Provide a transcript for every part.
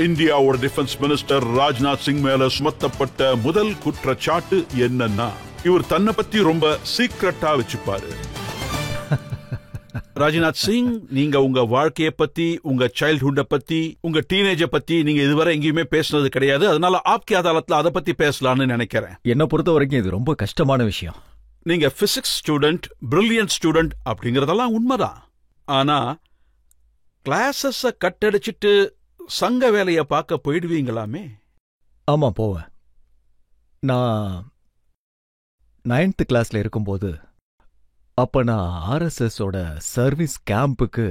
இந்தியாவோட defence minister Rajnath Singh மேல சுமத்தப்பட்ட முதல் குற்றச்சாட்டு என்னன்னா, இவர் தன்னை பத்தி ரொம்ப சீக்ரெட்டா வச்சுப்பாரு. ராஜ்நாத் சிங், நீங்க உங்க வாழ்க்கைய பத்தி, உங்க சைல்ட்ஹுட்ட பத்தி, உங்க டீனேஜ பத்தி நீங்க இதுவரை எங்கேயுமே பேசினது கிடையாது. அதனால ஆப்கி அதாலத்ல அதை பத்தி பேசலாம்னு நினைக்கிறேன். என்ன பொறுத்த வரைக்கும் இது ரொம்ப கஷ்டமான விஷயம். நீங்க பிசிக்ஸ் ஸ்டூடெண்ட், பிரில்லியன்ட் ஸ்டூடெண்ட் அப்படிங்கறதெல்லாம் உண்மைதான். ஆனா கிளாஸஸ் கட்டடிச்சிட்டு சங்க வேலைய பார்க்க போயிடுவீங்களாமே? ஆமா, போவேன். நான் 9th கிளாஸ்ல இருக்கும்போது அப்ப நான் RSS ஓட சர்வீஸ் கேம்புக்கு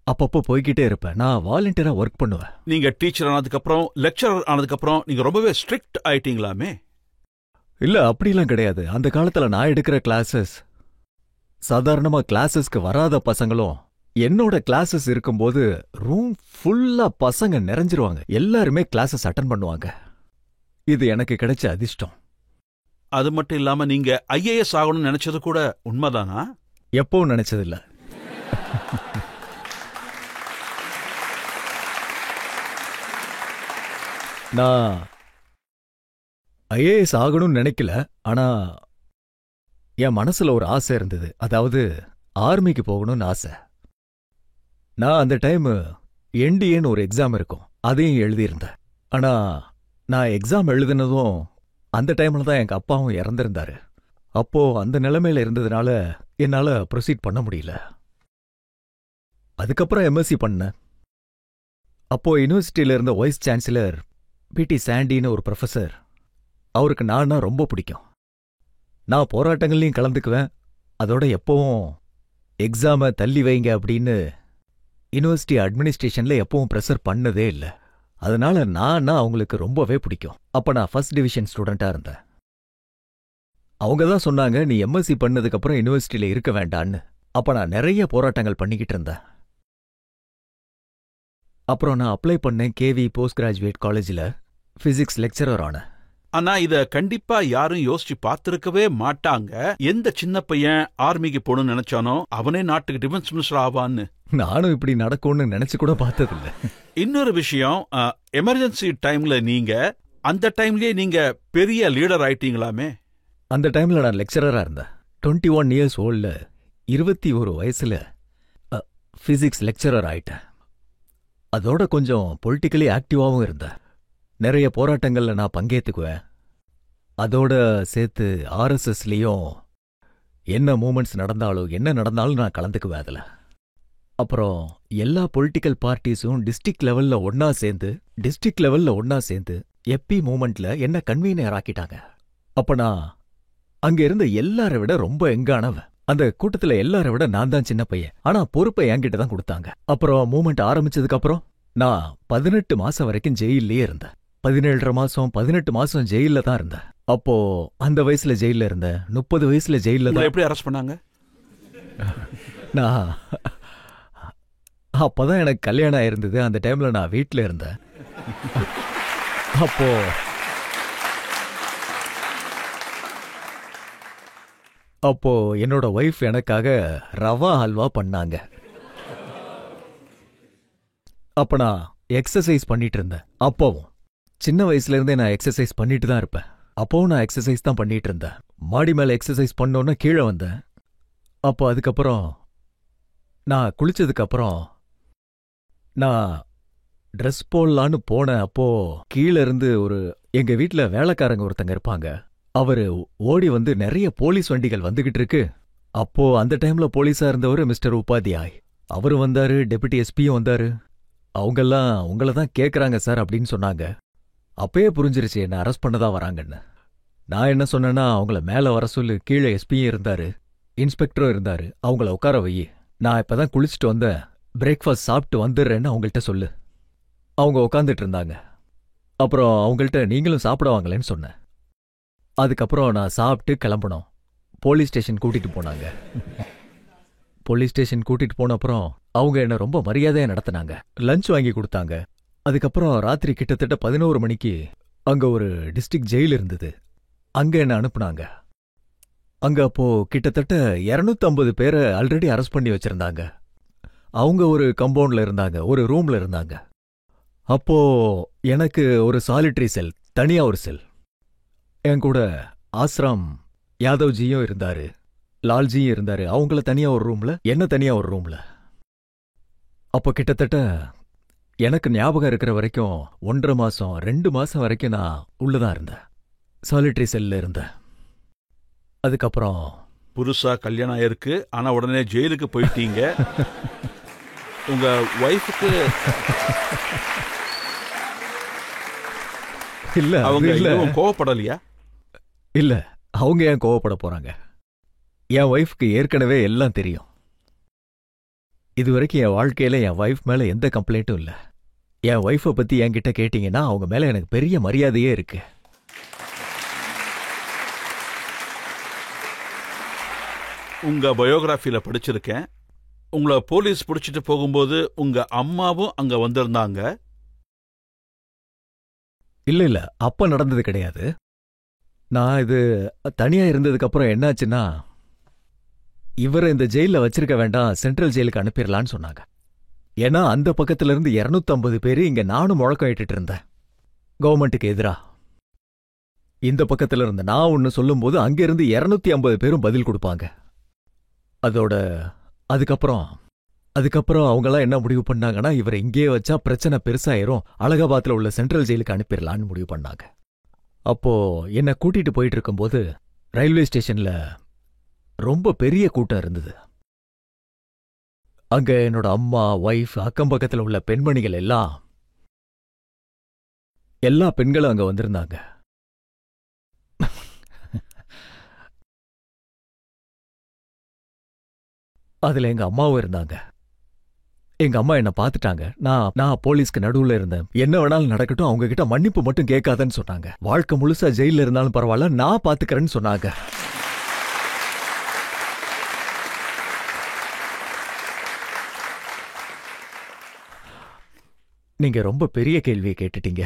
அப்பப்போ போய்கிட்டே இருப்பேன். நான் வாலண்டியரா ஒர்க் பண்ணுவேன். நீங்க டீச்சர் ஆனதுக்கு அப்புறம், லெக்சரர் ஆனதுக்கு அப்புறம் நீங்க ரொம்பவே ஸ்ட்ரிக்ட் ஆயிட்டீங்களாமே? இல்ல, அப்படிலாம் கிடையாது. அந்த காலத்துல நான் எடுக்கிற கிளாஸஸ், சாதாரணமா கிளாஸஸ்க்கு வராத பசங்களும் என்னோட கிளாஸஸ் இருக்கும்போது ரூம் ஃபுல்லா பசங்க நிறைஞ்சிருவாங்க. எல்லாருமே கிளாஸஸ் அட்டெண்ட் பண்ணுவாங்க. இது எனக்கு கிடைச்ச அதிர்ஷ்டம். அது மட்டும் இல்லாம நீங்க IAS ஆகணும்னு நினைச்சது கூட உண்மைதானா? எப்பவும் நினைச்சதில்ல. நான் IAS ஆகணும்னு நினைக்கல. ஆனா என் மனசுல ஒரு ஆசை இருந்தது. அதாவது ஆர்மிக்கு போகணும்னு ஆசை. நான் அந்த டைம் NDAன்னு ஒரு எக்ஸாம் இருக்கும், அதையும் எழுதியிருந்தேன். ஆனா நான் எக்ஸாம் எழுதினதும் அந்த டைம்ல தான் எங்க அப்பாவும் இறந்திருந்தாரு. அப்போ அந்த நிலைமையில இருந்ததுனால என்னால ப்ரொசீட் பண்ண முடியல. அதுக்கப்புறம் MSc பண்ணேன். அப்போ யூனிவர்சிட்டியில இருந்த வைஸ் சான்சலர் PT சாண்டின்னு ஒரு ப்ரொஃபசர். அவருக்கு நான்னா ரொம்ப பிடிக்கும். நான் போராட்டங்கள்லையும் கலந்துக்குவேன். அதோட எப்பவும் எக்ஸாம தள்ளி வைங்க அப்படின்னு யூனிவர்சிட்டி அட்மினிஸ்ட்ரேஷன்ல எப்பவும் ப்ரெஷர் பண்ணதே இல்லை. அதனால நான் அவங்களுக்கு ரொம்பவே பிடிக்கும். அப்ப நான் ஃபர்ஸ்ட் டிவிஷன் ஸ்டூடெண்டா இருந்தேன். அவங்க தான் சொன்னாங்க, நீ MSc பண்ணதுக்கு அப்புறம் யூனிவர்சிட்டியில இருக்க வேண்டான்னு. அப்ப நான் நிறைய போராட்டங்கள் பண்ணிக்கிட்டு இருந்தேன். அப்புறம் நான் அப்ளை பண்ணேன் KV போஸ்ட் கிராஜுவேட் காலேஜில் பிசிக்ஸ் லெக்சரர் ஆனேன். ஆனா இத கண்டிப்பா யாரும் யோசிச்சு பார்த்திருக்கவே மாட்டாங்க. எந்த சின்ன பையன் ஆர்மிக்கு போகணும்னு நினைச்சானோ அவனே நாட்டுக்கு டிஃபென்ஸ் மினிஸ்டர் ஆவான்னு. நானும் இப்படி நடக்கும்னு நினைச்சு கூட பார்த்ததில்ல. இன்னொரு விஷயம், எமர்ஜென்சி டைம்ல நீங்க அந்த டைம்லயே நீங்க பெரிய லீடர் ஆயிட்டீங்களாமே? அந்த டைம்ல நான் லெக்சரரா இருந்தேன். 21 இயர்ஸ் ஓல்ட்ல 21 வயசுல பிசிக்ஸ் லெக்சரர் ஆயிட்டேன். அதோட கொஞ்சம் பொலிட்டிக்கலி ஆக்டிவாவும் இருந்தேன். நிறைய போராட்டங்கள்ல நான் பங்கேற்றுக்குவேன். அதோட சேர்த்து RSSலயும் என்ன மூமெண்ட்ஸ் நடந்தாலும் என்ன நடந்தாலும் நான் கலந்துக்குவேன் அதுல. அப்புறம் எல்லா பொலிட்டிக்கல் பார்ட்டிஸும் டிஸ்ட்ரிக்ட் லெவல்ல ஒன்னா சேர்ந்து எப்பி மூமெண்ட்ல என்ன கன்வீனர் ஆக்கிட்டாங்க. அப்ப நான் அங்க இருந்த எல்லாரை விட ரொம்ப எங்கானவன். அந்த கூட்டத்துல எல்லாரை விட நான் தான் சின்ன பையன். ஆனா பொறுப்பை என்கிட்ட தான் கொடுத்தாங்க. அப்புறம் மூமெண்ட் ஆரம்பிச்சதுக்கு அப்புறம் நான் 18 மாசம் வரைக்கும் ஜெயிலே இருந்தேன். 17 மாசம் 18 மாசம் ஜெயில தான் இருந்தேன். அப்போ அந்த வயசுல ஜெயில இருந்தேன். 30 வயசுல ஜெயில தான். எப்படி அரெஸ்ட் பண்ணாங்க? நான் அப்பதான் எனக்கு கல்யாணம் ஆயிருந்தது. அந்த டைம்ல நான் வீட்டுல இருந்தேன். அப்போ என்னோட ஒய்ஃப் எனக்காக ரவா ஹல்வா பண்ணாங்க. அப்ப நான் எக்ஸசைஸ் பண்ணிட்டு இருந்தேன். அப்பவும் சின்ன வயசுல இருந்தே நான் எக்ஸசைஸ் பண்ணிட்டு தான் இருப்பேன். அப்பவும் நான் எக்ஸசைஸ் தான் பண்ணிட்டு இருந்தேன். மாடி மேல எக்ஸசைஸ் பண்ணோன்னு கீழே வந்தேன். அப்போ அதுக்கப்புறம் நான் குளிச்சதுக்கு அப்புறம் நான் ட்ரெஸ் போடலான்னு போனேன். அப்போ கீழே இருந்து எங்க வீட்டுல வேலைக்காரங்க ஒருத்தங்க இருப்பாங்க. அவரு ஓடி வந்து, நிறைய போலீஸ் வண்டிகள் வந்துகிட்டு இருக்கு. அப்போ அந்த டைம்ல போலீஸா இருந்தவர் மிஸ்டர் உபாத்யாய். அவரு வந்தாரு, டெபுட்டி எஸ்பியும் வந்தாரு. அவங்கெல்லாம் உங்களை தான் கேட்கறாங்க சார் அப்படின்னு சொன்னாங்க. அப்பயே புரிஞ்சிருச்சு என்ன அரெஸ்ட் பண்ணதான் வராங்கன்னு. நான் என்ன சொன்னேன்னா, அவங்கள மேல வர சொல்லு, கீழே எஸ்பியும் இருந்தாரு, இன்ஸ்பெக்டரும் இருந்தாரு, அவங்கள உட்கார வை, நான் இப்பதான் குளிச்சுட்டு வந்தேன், பிரேக்ஃபாஸ்ட் சாப்பிட்டு வந்துடுறேன்னு அவங்கள்ட்ட சொல்லு. அவங்க உட்காந்துட்டு இருந்தாங்க. அப்புறம் அவங்கள்ட்ட நீங்களும் சாப்பிட வாங்களேன்னு சொன்னேன். அதுக்கப்புறம் நான் சாப்பிட்டு கிளம்பணும். போலீஸ் ஸ்டேஷன் கூட்டிட்டு போனாங்க. போலீஸ் ஸ்டேஷன் கூட்டிட்டு போன அப்புறம் அவங்க என்ன ரொம்ப மரியாதையா நடத்தினாங்க. லஞ்ச் வாங்கி கொடுத்தாங்க. அதுக்கப்புறம் ராத்திரி கிட்டத்தட்ட 11 மணிக்கு அங்க ஒரு டிஸ்ட்ரிக்ட் ஜெயில் இருந்தது. அங்க என்ன அனுப்புனாங்க. அங்க அப்போ கிட்டத்தட்ட 250 பேரை ஆல்ரெடி அரெஸ்ட் பண்ணி வச்சிருந்தாங்க. அவங்க ஒரு கம்பவுண்ட்ல இருந்தாங்க, ஒரு ரூம்ல இருந்தாங்க. அப்போ எனக்கு ஒரு சாலிட்டரி செல், தனியா ஒரு செல். என் கூட ஆஸ்ராம் யாதவ்ஜியும் இருந்தாரு, லால்ஜியும் இருந்தாரு. அவங்கள தனியா ஒரு ரூம்ல, என்ன தனியா ஒரு ரூம்ல. அப்போ கிட்டத்தட்ட எனக்கு ஞாபகம் இருக்கிற வரைக்கும் 1.5 மாசம் 2 மாசம் வரைக்கும் நான் உள்ளதான் இருந்தேன், சாலிட்டரி செல்ல இருந்தேன். அதுக்கப்புறம் புதுசா கல்யாணம் ஆயிருக்கு, ஆனா உடனே ஜெயிலுக்கு போயிட்டீங்க. உங்க ஒய்ஃபுக்கு இல்ல அவங்க இல்ல எதுவும் கோவப்படலையா? இல்ல, அவங்க ஏன் கோவப்பட போறாங்க? என் ஒய்ஃப்க்கு ஏற்கனவே எல்லாம் தெரியும். இதுவரைக்கும் என் வாழ்க்கையில என் ஒய்ஃப் மேல எந்த கம்ப்ளைண்ட்டும் இல்ல. என் ஒய்ஃபை பத்தி என்கிட்ட கேட்டீங்கன்னா அவங்க மேல எனக்கு பெரிய மரியாதையே இருக்கு. உங்க பயோகிராஃபில படிச்சிருக்கேன், உங்களை போலீஸ் பிடிச்சிட்டு போகும்போது உங்க அம்மாவும் அங்க வந்திருந்தாங்க. இல்ல இல்ல, அப்ப நடந்தது கிடையாது. நான் இது தனியா இருந்ததுக்கு அப்புறம் என்னாச்சுன்னா, இவரை இந்த ஜெயில வச்சிருக்க வேண்டாம், சென்ட்ரல் ஜெயிலுக்கு அனுப்பிடலான்னு சொன்னாங்க. ஏன்னா அந்த பக்கத்துல இருந்து 250 பேரு இங்க நானும் முழக்கம் இட்டுட்டு இருந்தேன் கவர்மெண்ட்டுக்கு எதிரா. இந்த பக்கத்துல இருந்து நான் ஒன்னு சொல்லும் போது அங்க இருந்து 250 பேரும் பதில் கொடுப்பாங்க. அதோட அதுக்கப்புறம் அவங்கெல்லாம் என்ன முடிவு பண்ணாங்கன்னா, இவரை இங்கேயே வச்சா பிரச்சனை பெருசாயிரும், அலகாபாத்ல உள்ள சென்ட்ரல் ஜெயிலுக்கு அனுப்பிடலான்னு முடிவு பண்ணாங்க. அப்போ என்ன கூட்டிட்டு போயிட்டு இருக்கும்போது ரயில்வே ஸ்டேஷன்ல ரொம்ப பெரிய கூட்டம் இருந்தது. அங்க என்னோட அம்மா, ஒய்ஃப், அக்கம் பக்கத்துல உள்ள பெண்மணிகள் எல்லா பெண்களும் அங்க வந்திருந்தாங்க. அதுல எங்க அம்மாவும் இருந்தாங்க. எங்க அம்மா என்ன பார்த்துட்டாங்க. நான் போலீஸ்க்கு நடுவுல இருந்தேன். என்ன வேணாலும் நடக்கட்டும், அவங்க கிட்ட மன்னிப்பு மட்டும் கேட்காதன்னு சொன்னாங்க. வாழ்க்கை முழுசா ஜெயில இருந்தாலும் பரவாயில்ல, நான் பாத்துக்கிறேன்னு சொன்னாங்க. நீங்க ரொம்ப பெரிய கேள்வியை கேட்டுட்டீங்க.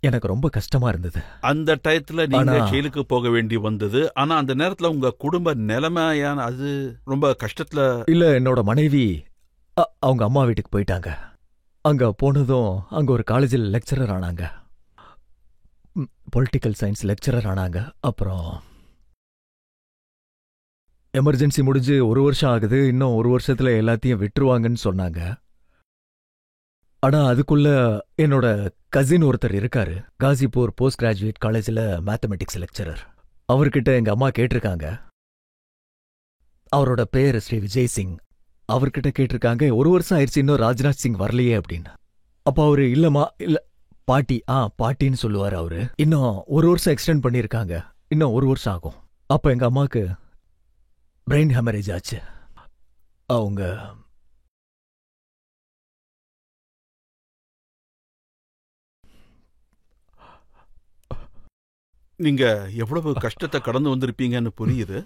எனக்கு ரொம்ப கஷ்டமா இருந்தது. அந்த டயத்துல நீங்க ஜெயிலுக்கு போக வேண்டி வந்தது. ஆனா அந்த நேரத்துல உங்க குடும்ப நிலைமையான அது ரொம்ப கஷ்டத்துல இல்ல. என்னோட மனைவி அவங்க அம்மா வீட்டுக்கு போயிட்டாங்க. அங்க போனதும் அங்க ஒரு காலேஜில் லெக்சரர் ஆனாங்க, பொலிட்டிக்கல் சயின்ஸ் லெக்சரர் ஆனாங்க. அப்புறம் எமர்ஜென்சி முடிஞ்சு 1 வருஷம் ஆகுது, இன்னும் 1 வருஷத்துல எல்லாத்தையும் விட்டுருவாங்கன்னு சொன்னாங்க. ஆனா அதுக்குள்ள என்னோட கசின் ஒருத்தர் இருக்காரு, காசிப்பூர் போஸ்ட் கிராஜுவேட் காலேஜில் மேத்தமெட்டிக்ஸ் லெக்சரர். அவர்கிட்ட எங்க அம்மா கேட்டிருக்காங்க. அவரோட பேர் ஸ்ரீ விஜய் சிங். அவர்கிட்ட கேட்டிருக்காங்க, 1 வருஷம் ஆயிடுச்சு, இன்னும் ராஜ்நாத் சிங் வரலையே அப்படின்னு. அப்ப அவரு இல்லம்மா, இல்ல பாட்டி, பாட்டின்னு சொல்லுவாரு அவரு. இன்னும் 1 வருஷம் எக்ஸ்டெண்ட் பண்ணிருக்காங்க, இன்னும் 1 வருஷம் ஆகும். அப்ப எங்க அம்மாக்கு பிரெயின் ஹெமரேஜ் ஆச்சு. அவங்க நீங்க எவ்வளவு கஷ்டத்தை கடந்து வந்திருப்பீங்கன்னு புரியுது.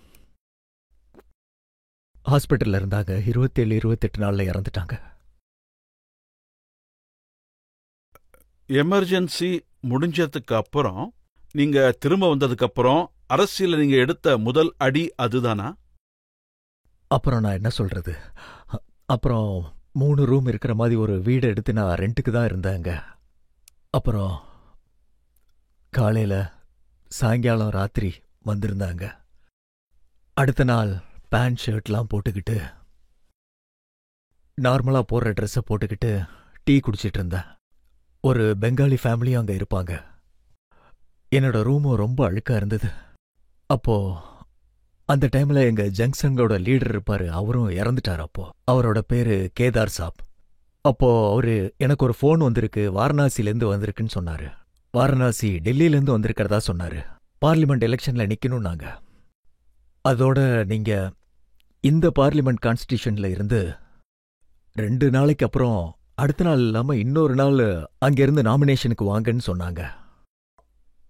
ஹாஸ்பிட்டல்ல இருந்தாங்க, 27-28 நாள்ல இறந்துட்டாங்க. எமர்ஜென்சி முடிஞ்சதுக்கு அப்புறம் நீங்க திரும்ப வந்ததுக்கு அப்புறம் அரசியல நீங்க எடுத்த முதல் அடி அதுதானா? அப்புறம் நான் என்ன சொல்றது, அப்புறம் 3 ரூம் இருக்கிற மாதிரி ஒரு வீடு எடுத்து நான் ரெண்டுக்கு தான் இருந்தேங்க. அப்புறம் காலையில சாயங்காலம் ராத்திரி வந்திருந்தாங்க. அடுத்த நாள் பேண்ட் ஷர்ட்லாம் போட்டுக்கிட்டு நார்மலா போடுற ட்ரெஸ்ஸை போட்டுக்கிட்டு டீ குடிச்சிட்டு இருந்தேன். ஒரு பெங்காலி ஃபேமிலியும் அங்க இருப்பாங்க. என்னோட ரூமும் ரொம்ப அழுக்கா இருந்தது. அப்போ அந்த டைம்ல எங்க ஜங்ஷனோட லீடர் இருப்பாரு, அவரும் இறந்துட்டார். அப்போ அவரோட பேரு கேதார் சாப். அப்போ அவரு எனக்கு ஒரு ஃபோன் வந்திருக்கு, வாரணாசிலேருந்து வந்திருக்குன்னு சொன்னாரு. வாரணாசி டெல்லியிலேருந்து வந்திருக்கிறதா சொன்னாரு. பார்லிமெண்ட் எலெக்ஷன்ல நிக்கணும்னாங்க. அதோட நீங்க இந்த பார்லிமெண்ட் கான்ஸ்டிடியூஷன்ல இருந்து 2 நாளைக்கு அப்புறம் அடுத்த நாள் இல்லாம இன்னொரு நாள் அங்கிருந்து நாமினேஷனுக்கு வாங்கன்னு சொன்னாங்க.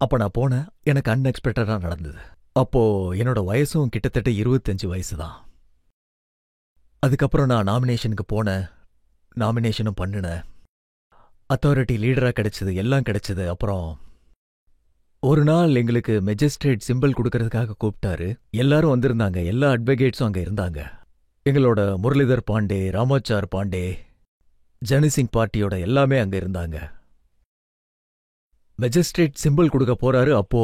அப்ப நான் போனேன். எனக்கு அன்எக்ஸ்பெக்டடா நடந்தது. அப்போ என்னோட வயசும் கிட்டத்தட்ட 25 வயசு தான். அதுக்கப்புறம் நான் நாமினேஷனுக்கு போனேன், நாமினேஷனும் பண்ணினேன். அத்தாரிட்டி லீடரா கிடைச்சது, எல்லாம் கிடைச்சது. அப்புறம் ஒரு நாள் எங்களுக்கு மெஜிஸ்ட்ரேட் சிம்பிள் கொடுக்கறதுக்காக கூப்பிட்டாரு. எல்லாரும் வந்திருந்தாங்க, எல்லா அட்வொகேட்ஸும் அங்க இருந்தாங்க. எங்களோட முரளிதர் பாண்டே, ராமாச்சார் பாண்டே, ஜனிசிங் பார்ட்டியோட எல்லாமே அங்க இருந்தாங்க. மெஜிஸ்ட்ரேட் சிம்பிள் கொடுக்க போறாரு. அப்போ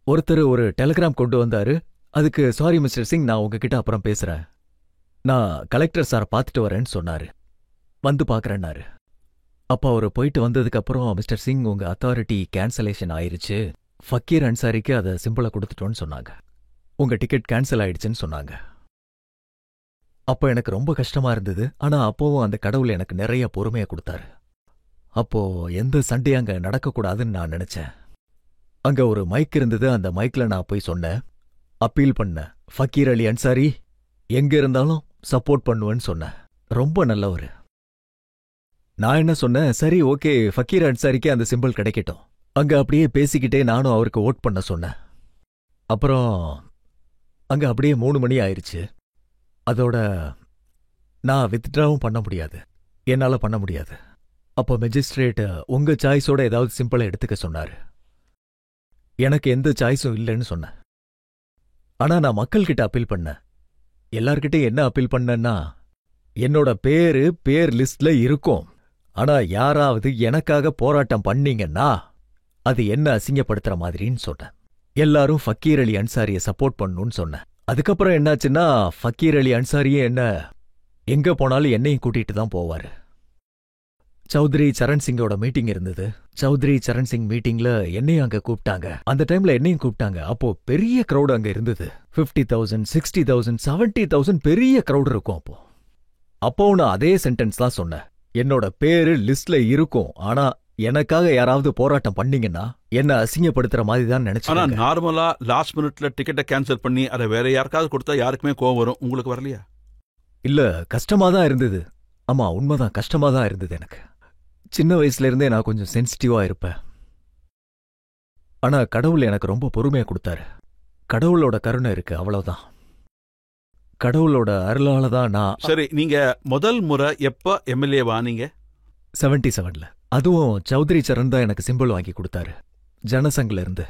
ஒருத்தர் ஒரு டெலிகிராம் கொண்டு வந்தாரு. அதுக்கு சாரி மிஸ்டர் சிங், நான் உங்ககிட்ட அப்புறம் பேசுறேன், நான் கலெக்டர் சார் பார்த்துட்டு வரேன்னு சொன்னாரு. வந்து பார்க்கறேன்னாரு. அப்ப அவரு போயிட்டு வந்ததுக்கு அப்புறம், மிஸ்டர் சிங் உங்க அத்தாரிட்டி கேன்சலேஷன் ஆயிருச்சு, ஃபக்கீர் அன்சாரிக்கு அதை சிம்பிளை கொடுத்துட்டோன்னு சொன்னாங்க. உங்க டிக்கெட் கேன்சல் ஆயிடுச்சுன்னு சொன்னாங்க. அப்போ எனக்கு ரொம்ப கஷ்டமா இருந்தது. ஆனா அப்போவும் அந்த கடவுள் எனக்கு நிறைய பொறுமையை கொடுத்தாரு. அப்போ எந்த சண்டையும் அங்க நடக்கக்கூடாதுன்னு நான் நினைச்சேன். அங்க ஒரு மைக் இருந்தது. அந்த மைக்ல நான் போய் சொன்னேன், அப்பீல் பண்ண, ஃபக்கீர் அலி அன்சாரி எங்க இருந்தாலும் சப்போர்ட் பண்ணுவேன்னு சொன்னேன். ரொம்ப நல்லவரு. நான் என்ன சொன்னேன், சரி ஓகே, ஃபக்கீர் அன்சாரிக்கு அந்த சிம்பிள் கிடைக்கட்டும். அங்க அப்படியே பேசிக்கிட்டே நானும் அவருக்கு ஓட் பண்ண சொன்னேன். அப்புறம் அங்க அப்படியே 3 மணி ஆயிருச்சு. அதோட நான் வித்ட்ராவும் பண்ண முடியாது, என்னால பண்ண முடியாது. அப்போ மெஜிஸ்ட்ரேட் உங்க சாய்ஸோட ஏதாவது சிம்பிளை எடுத்துக்க சொன்னாரு. எனக்கு எந்த சாய்ஸும் இல்லைன்னு சொன்னேன். ஆனா நான் மக்கள்கிட்ட அப்பீல் பண்ணேன். எல்லார்கிட்டையும் என்ன அப்பீல் பண்ணேன்னா, என்னோட பேர் லிஸ்ட்ல இருக்கும், ஆனா யாராவது எனக்காக போராட்டம் பண்ணீங்கன்னா அது என்ன அசிங்கப்படுத்துற மாதிரின்னு சொன்னேன். எல்லாரும் ஃபக்கீர் அலி அன்சாரியை சப்போர்ட் பண்ணணும்னு சொன்னேன். அதுக்கப்புறம் என்னாச்சுன்னா, ஃபக்கீர் அலி அன்சாரியே என்ன எங்க போனாலும் என்னையும் கூட்டிட்டு தான் போவாரு. சௌத்ரி சரண் சிங்கோட மீட்டிங் இருந்தது. சௌத்ரி சரண் சிங் மீட்டிங்ல என்னையும் அங்க கூப்பிட்டாங்க. அந்த டைம்ல என்னையும் கூப்பிட்டாங்க. அப்போ பெரிய கிரௌட் அங்க இருந்தது. 50,000, 60,000, 70,000 பெரிய கிரௌட் இருக்கும். அப்போ நான் அதே சென்டென்ஸ் தான் சொன்னேன். என்னோட பேரு லிஸ்ட்ல இருக்கும், ஆனா எனக்காக யாராவது போராட்டம் பண்ணீங்கன்னா என்ன அசிங்கப்படுத்துற மாதிரி தான் நினைச்சேன். ஆனா நார்மலா லாஸ்ட் மினிட்ல டிக்கெட்டை கேன்சல் பண்ணி அதை வேற யாருக்காவது கொடுத்தா யாருக்குமே கோவம் வரும். உங்களுக்கு வரலையா? இல்ல, கஷ்டமா தான் இருந்தது. ஆமா, உண்மைதான், கஷ்டமா தான் இருந்தது எனக்கு. சின்ன வயசுல இருந்தே நான் கொஞ்சம் சென்சிட்டிவா இருப்பேன். ஆனா கடவுள் எனக்கு ரொம்ப பொறுமையா கொடுத்தாரு. கடவுளோட கருணை இருக்கு, அவ்வளவுதான். கடவுளோட அருளால தான் நான். சரி, நீங்க முதல் முறை எப்ப எம்எல்ஏ வானீங்க? 77ல. அதுவும் சௌத்ரி சரண் தான் எனக்கு சிம்பிள் வாங்கி கொடுத்தாரு, ஜனசங்ல இருந்து.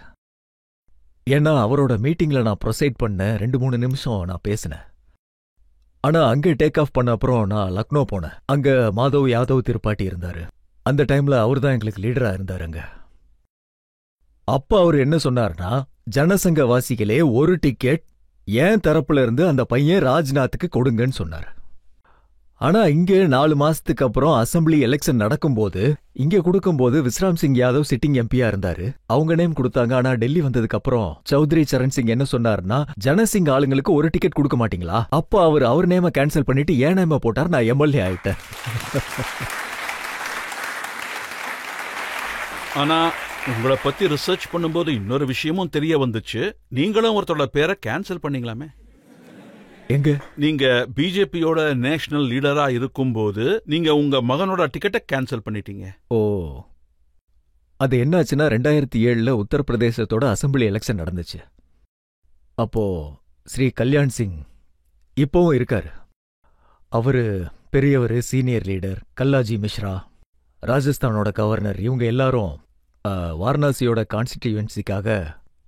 ஏன்னா அவரோட மீட்டிங்ல நான் ப்ரொசைட் பண்ண 2-3 நிமிஷம் நான் பேசினேன். ஆனா அங்க டேக் ஆஃப் பண்ண அப்புறம் நான் லக்னோ போனேன். அங்க மாதவ் யாதவ் திரிபாட்டி இருந்தாரு. அந்த டைம்ல அவர் தான் எங்களுக்கு லீடரா இருந்தாரு அங்க. அப்ப அவர் என்ன சொன்னார்னா, ஜனசங்க வாசிகளே ஒரு டிக்கெட் ஏன் தரப்புல இருந்து அந்த பையன் ராஜ்நாத்துக்கு கொடுங்கன்னு சொன்னார். ஆனா இங்க 4 மாசத்துக்கு அப்புறம் அசம்பிளி எலெக்ஷன் நடக்கும்போது, இங்க கொடுக்கும்போது விஸ்ராம் சிங் யாதவ் சிட்டிங் எம்பியா இருந்தாரு. அவங்க நேம் கொடுத்தாங்க. ஆனா டெல்லி வந்ததுக்கு அப்புறம் சௌத்ரி சரண் சிங் என்ன சொன்னார்னா, ஜனசிங் ஆளுங்களுக்கு ஒரு டிக்கெட் கொடுக்க மாட்டீங்களா? அப்ப அவர் நேம கேன்சல் பண்ணிட்டு ஏன் நேம போட்டார். நான் எம்எல்ஏ ஆயிட்டேன். ஆனா உங்களை பத்தி ரிசர்ச் பண்ணும்போது இன்னொரு விஷயமும் தெரிய வந்துச்சு. நீங்களும் ஒருத்தரோட பேரை கேன்சல் பண்ணீங்களாமே? எங்க? நீங்க பிஜேபியோட நேஷனல் லீடரா இருக்கும்போது நீங்க உங்க மகனோட டிக்கெட்டை கேன்சல் பண்ணிட்டீங்க. ஓ, அது என்னாச்சுன்னா 2007ல உத்தரப்பிரதேசத்தோட அசம்பிளி எலெக்ஷன் நடந்துச்சு. அப்போ ஸ்ரீ கல்யாண் சிங் இப்போவும் இருக்காரு. அவரு பெரியவர், சீனியர் லீடர். கல்லாஜி மிஸ்ரா, ராஜஸ்தானோட கவர்னர், இவங்க எல்லாரும் வாரணாசியோட கான்ஸ்டிடியூன்சிக்காக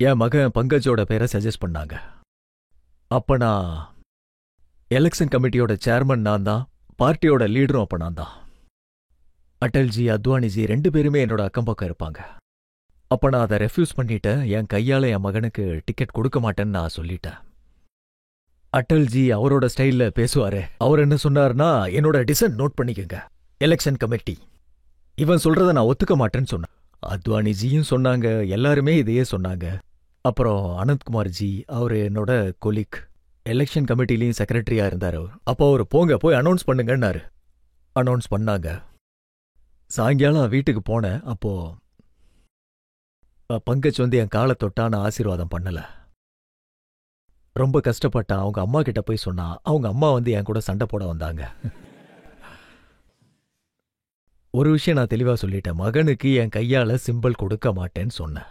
என் மகன் பங்கஜோட பேரை சஜஸ்ட் பண்ணாங்க. அப்ப நான் எலெக்ஷன் கமிட்டியோட சேர்மன் நான் தான், பார்ட்டியோட லீடரும் அப்ப நான் தான். அடல்ஜி, அத்வானிஜி 2 பேருமே என்னோட அக்கம் பக்கம் இருப்பாங்க. அப்ப நான் அதை ரெஃப்யூஸ் பண்ணிட்டேன். என் கையால என் மகனுக்கு டிக்கெட் கொடுக்க மாட்டேன்னு நான் சொல்லிட்டேன். அடல்ஜி அவரோட ஸ்டைல்ல பேசுவாரு. அவர் என்ன சொன்னார்னா, என்னோட டிசன்ட் நோட் பண்ணிக்கங்க, எலெக்ஷன் கமிட்டி இவன் சொல்றத நான் ஒத்துக்க மாட்டேன்னு சொன்னேன். அத்வானிஜியும் சொன்னாங்க, எல்லாருமே இதையே சொன்னாங்க. அப்புறம் அனந்த்குமார்ஜி, அவரு என்னோட கொலிக், எலெக்ஷன் கமிட்டிலையும் செக்ரட்டரியா இருந்தாரு. அப்போ அவர் போங்க போய் அனௌன்ஸ் பண்ணுங்கன்னாரு. அனௌன்ஸ் பண்ணாங்க. சாயங்காலம் வீட்டுக்கு போனேன். அப்போ பங்கஜ் வந்து என் காலை தொட்டான ஆசீர்வாதம் பண்ணல. ரொம்ப கஷ்டப்பட்டான். அவங்க அம்மா கிட்ட போய் சொன்னா. அவங்க அம்மா வந்து என் கூட சண்டை போட வந்தாங்க. ஒரு விஷயம் நான் தெளிவா சொல்லிட்டேன், மகனுக்கு என் கையால சிம்பிள் கொடுக்க மாட்டேன்னு சொன்னேன்.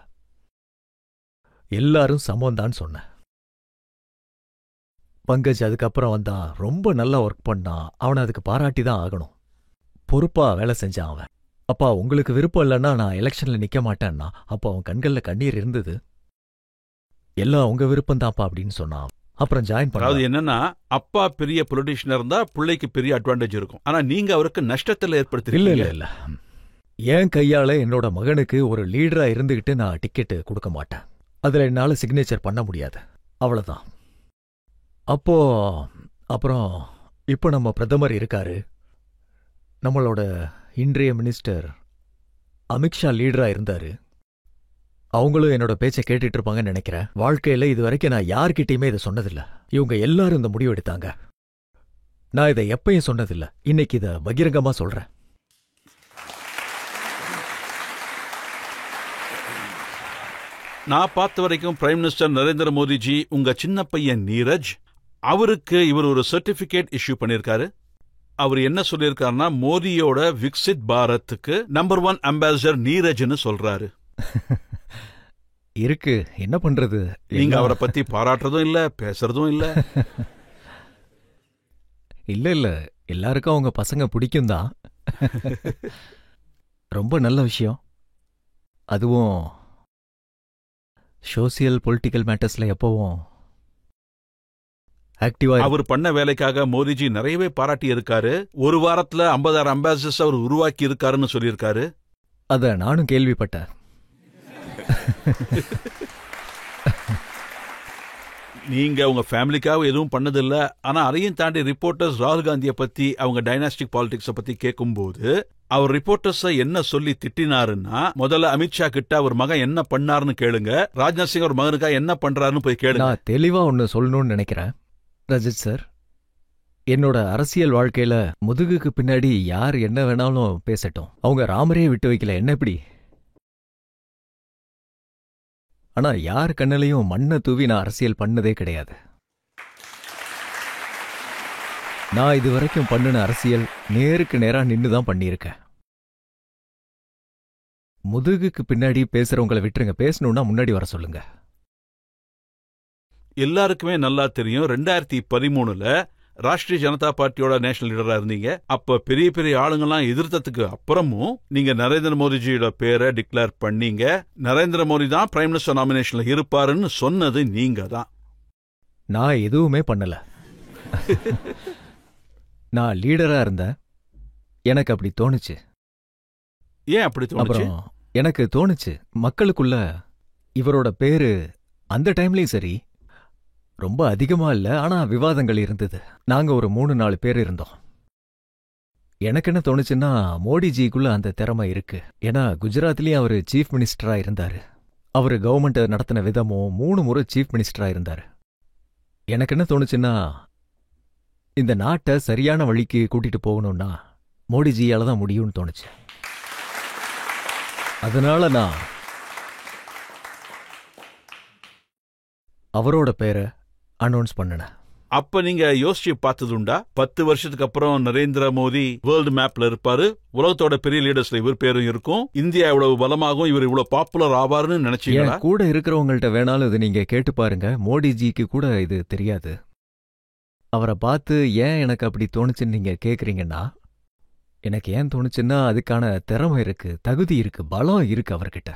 எல்லாரும் சமம்தான் சொன்னேன். பங்கஜ் அதுக்கப்புறம் வந்தான். ரொம்ப நல்லா ஒர்க் பண்ணான். அவனை அதுக்கு பாராட்டி தான் ஆகணும். பொறுப்பா வேலை செஞ்சான் அவன். அப்பா உங்களுக்கு விருப்பம் இல்லைன்னா நான் எலெக்ஷன்ல நிக்க மாட்டேன்னா. அப்போ அவன் கண்கள்ல கண்ணீர் இருந்தது. எல்லாம் உங்க விருப்பம் தான்ப்பா அப்படின்னு சொன்னான். அப்புறம் ஜாயின் பண்ண. அதாவது என்னன்னா, அப்பா பெரிய பொலிட்டிஷியனா இருந்தா பிள்ளைக்கு பெரிய அட்வான்டேஜ் இருக்கும். ஆனா நீங்க அவருக்கு நஷ்டத்துல ஏற்படுத்தி. இல்ல இல்ல இல்ல, என் கையால என்னோட மகனுக்கு ஒரு லீடரா இருந்துகிட்டு நான் டிக்கெட்டு கொடுக்க மாட்டேன். அதுல என்னால சிக்னேச்சர் பண்ண முடியாது. அவ்வளவுதான். அப்போ அப்புறம் இப்போ நம்ம பிரதமர் இருக்காரு. நம்மளோட இன்றைய மினிஸ்டர் அமித்ஷா லீடரா இருந்தாரு. அவங்களும் என்னோட பேச்சை கேட்டுட்டு இருப்பாங்கன்னு நினைக்கிறேன். வாழ்க்கையில இது வரைக்கும் நான் யார்கிட்டயுமே இதை சொன்னதில்ல. இவங்க எல்லாரும் இந்த முடிவு எடுத்தாங்க. நான் இதை எப்பயும் சொன்னதில்ல. இன்னைக்கு இதை பகிரங்கமா சொல்றேன். நான் பார்த்த வரைக்கும் பிரைம் மினிஸ்டர் நரேந்திர மோடிஜி உங்க சின்ன பையன் நீரஜ், அவருக்கு இவர் ஒரு சர்டிபிகேட் இஷ்யூ பண்ணிருக்காரு. அவர் என்ன சொல்லியிருக்காருன்னா, மோடியோட விக்சித் பாரத்துக்கு நம்பர் 1 அம்பாசிடர் நீரஜ்னு சொல்றாரு. இருக்கு, என்ன பண்றது? நீங்க அவரை பத்தி பாராட்டுறதும் இல்ல, பேசுறதும் இல்ல. இல்ல இல்ல, எல்லாருக்கும் அவங்க பசங்க பிடிக்கும் தான். ரொம்ப நல்ல விஷயம். அதுவும் சோசியல் பொலிட்டிக்கல் மேட்டர்ஸ்ல எப்பவும் ஆக்டிவா. அவர் பண்ண வேலைக்காக மோடிஜி நிறையவே பாராட்டி இருக்காரு. ஒரு வாரத்துல 50,000 அம்பாசிடர்ஸ் அவர் உருவாக்கி இருக்காருன்னு சொல்லியிருக்காரு. அத நானும் கேள்விப்பட்டேன். நீங்க உங்க ஃபேமிலிக்காக எதுவும் பண்ணதில்ல. ஆனா அதையும் தாண்டி ரிப்போர்ட்டர்ஸ் ராகுல் காந்தியை பத்தி, அவங்க டைனாஸ்டிக் பாலிடிக்ஸை பத்தி கேட்கும்போது அவர் ரிப்போர்ட்டர்ஸை என்ன சொல்லி திட்டினாருன்னா, முதல்ல அமித்ஷா கிட்ட அவர் மகன் என்ன பண்ணாருன்னு கேளுங்க, ராஜ்நாத் சிங் அவர் மகனுக்காக என்ன பண்றாருன்னு போய் கேளுங்க. நான் தெளிவா ஒன்னு சொல்லணும்னு நினைக்கிறேன் ரஜித் சார். என்னோட அரசியல் வாழ்க்கையில முதுகுக்கு பின்னாடி யார் என்ன வேணாலும் பேசட்டும், அவங்க ராமரே விட்டு வைக்கல, என்ன இப்படி? ஆனா யார் கண்ணிலையும் மண்ணை தூவி நான் அரசியல் பண்ணதே கிடையாது. நான் இதுவரைக்கும் பண்ணின அரசியல் நேருக்கு நேரா நின்னுதான் பண்ணியிருக்கேன். முதுகுக்கு பின்னாடி பேசுறவங்களை விட்டுருங்க, பேசணும்னா முன்னாடி வர சொல்லுங்க. எல்லாருக்குமே நல்லா தெரியும், 2013 ராஷ்டிரிய ஜனதா பார்ட்டியோட நேஷனல் லீடரா இருந்தீங்க. அப்ப பெரிய பெரிய ஆளுங்கெல்லாம் எதிர்த்ததுக்கு அப்புறமும் நீங்க நரேந்திர மோடிஜியோட பேரை டிக்ளேர் பண்ணீங்க. நரேந்திர மோடி தான் பிரைம் மினிஸ்டர் நாமினேஷன்ல இருப்பாருன்னு சொன்னது நீங்க தான். நான் எதுவுமே பண்ணல. நான் லீடரா இருந்தேன், எனக்கு அப்படி தோணுச்சு. ஏன் அப்படி தோணுச்சு? அப்புறம் எனக்கு தோணுச்சு, மக்களுக்குள்ள இவரோட பேரு அந்த டைம்லயும் சரி ரொம்ப அதிகமா இல்ல, ஆனா விவாதங்கள் இருந்தது. நாங்க ஒரு 3-4 பேர் இருந்தோம். எனக்கு என்ன தோணுச்சுன்னா, மோடிஜிக்குள்ள அந்த திறமை இருக்கு. ஏன்னா குஜராத்லயும் அவரு சீஃப் மினிஸ்டரா இருந்தாரு. அவரு கவர்மெண்ட் நடத்தின விதமும் 3 முறை சீஃப் மினிஸ்டரா இருந்தாரு. எனக்கு என்ன தோணுச்சுன்னா, இந்த நாட்டை சரியான வழிக்கு கூட்டிட்டு போகணும்னா மோடிஜியால தான் முடியும்னு தோணுச்சு. அதனால நான் அவரோட பேரை அனௌன்ஸ் பண்ணினேன். அப்ப நீங்க யோசிச்சு பார்த்ததுண்டா, 10 வருஷத்துக்கு அப்புறம் நரேந்திர மோடி வேர்ல்டு மேப்ல இருப்பாரு, உலகத்தோட பெரிய லீடர்ஸ்ல இவர் பேரும் இருக்கும், இந்தியா இவ்வளவு பலமாகும், இவர் இவ்வளவு பாப்புலர் ஆவார்னு நினைச்சீங்களா? கூட இருக்கிறவங்கள்ட்ட வேணாலும் இது நீங்க கேட்டு பாருங்க. மோடிஜிக்கு கூட இது தெரியாது. அவரை பார்த்து ஏன் எனக்கு அப்படி தோணுச்சுன்னு நீங்க கேக்குறீங்கன்னா, எனக்கு ஏன் தோணுச்சுன்னா அதுக்கான திறமை இருக்கு, தகுதி இருக்கு, பலம் இருக்கு அவர்கிட்ட.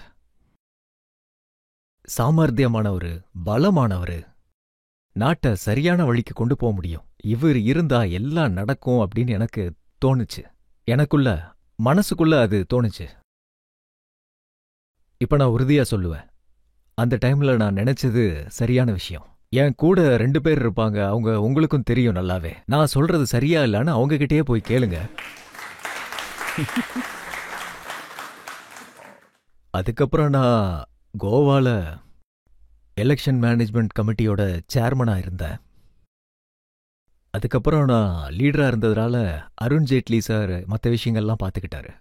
சாமர்த்தியமானவரு, பலமானவரு, நாட்டை சரியான வழிக்கு கொண்டு போக முடியும், இவர் இருந்தா எல்லாம் நடக்கும் அப்படின்னு எனக்கு தோணுச்சு. எனக்குள்ள மனசுக்குள்ள அது தோணுச்சு. இப்ப நான் உறுதியா சொல்லுவேன், அந்த டைம்ல நான் நினைச்சது சரியான விஷயம். என் கூட 2 பேர் இருப்பாங்க, அவங்க உங்களுக்கும் தெரியும் நல்லாவே. நான் சொல்றது சரியா இல்லன்னு அவங்க கிட்டயே போய் கேளுங்க. அதுக்கப்புறம் நான் கோவால எலெக்ஷன் மேனேஜ்மெண்ட் கமிட்டியோட சேர்மனா இருந்தேன். அதுக்கப்புறம் நான் லீடரா இருந்ததுனால அருண் ஜேட்லி சார் மற்ற விஷயங்கள்லாம் பார்த்துக்கிட்டாரு.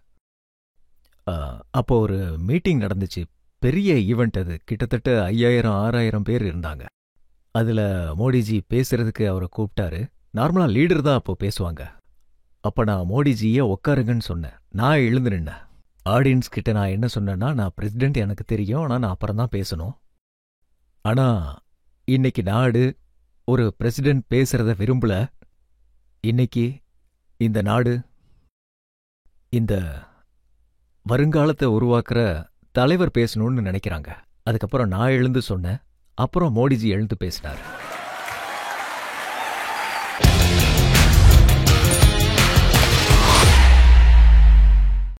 அப்போ ஒரு மீட்டிங் நடந்துச்சு, பெரிய ஈவெண்ட் அது. கிட்டத்தட்ட 5000-6000 பேர் இருந்தாங்க. அதுல மோடிஜி பேசுறதுக்கு அவரை கூப்பிட்டாரு. நார்மலா லீடர் தான் அப்போ பேசுவாங்க. அப்ப நான் மோடிஜியை உட்காருங்கன்னு சொன்னேன். நான் எழுந்து நின்னேன். ஆடியன்ஸ் கிட்ட நான் என்ன சொன்னேன்னா, நான் பிரசிடென்ட் எனக்கு தெரியும், ஆனா நான் அப்புறம் தான் பேசணும். ஆனா இன்னைக்கு நாடு ஒரு பிரசிடென்ட் பேசுறத விரும்பல. இன்னைக்கு இந்த நாடு இந்த வருங்காலத்தை உருவாக்குற தலைவர் பேசணும்னு நினைக்கிறாங்க. அதுக்கப்புறம் நான் எழுந்து சொன்னேன். அப்புறம் மோடிஜி எழுந்து பேசினார்.